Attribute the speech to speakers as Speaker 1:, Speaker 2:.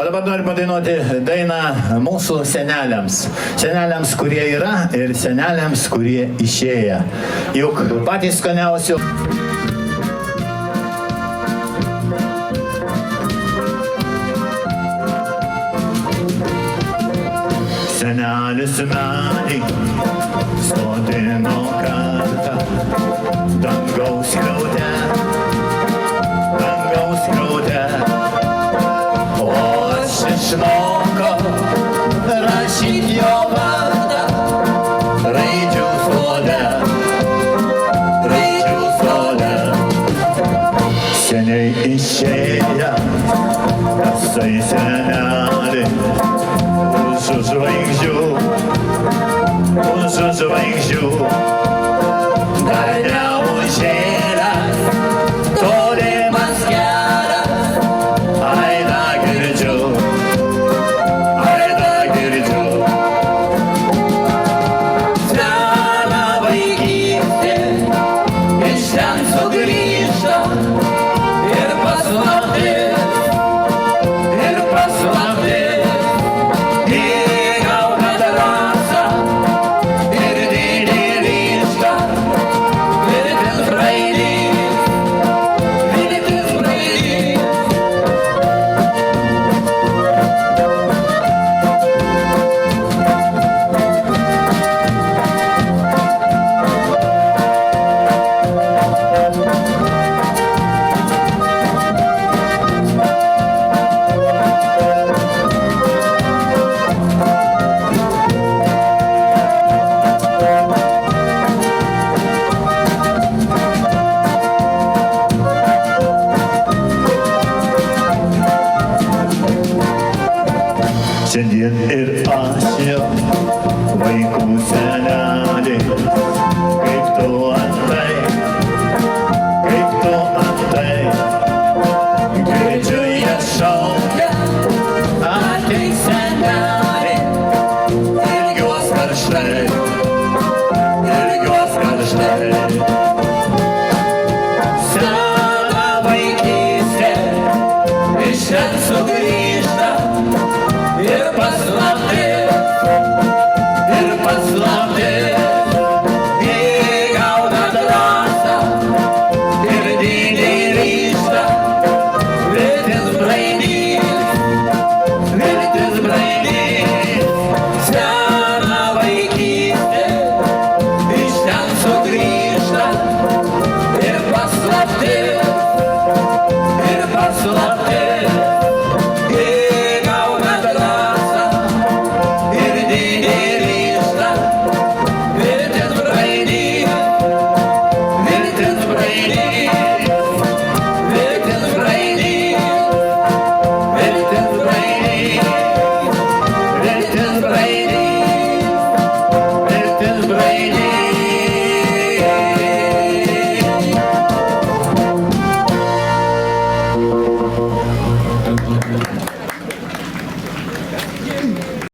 Speaker 1: O dabar noriu padainuoti dainą mūsų seneliams. Seneliams, kurie yra, ir seneliams, kurie išėję. Juk patys skaniausi. Senelis medį sodino kartą dangaus skliaude, o aš išmokau rašyti jo vardą raidžių sode. Seniai išėję, tasai senelį, už žvaigždžių, dar neužėlęs tolimas kelias, aida girdžiu. Sena vaikystė iš ten sugrįžta ir paslaptis. Šiandien ir aš jau vaikų senelį, kaip tu antai, girdžiu jie šaukia, ateik senelį, ilgiuos karštai. Sena vaikystė iš ten sugrįžta ir paslaptis.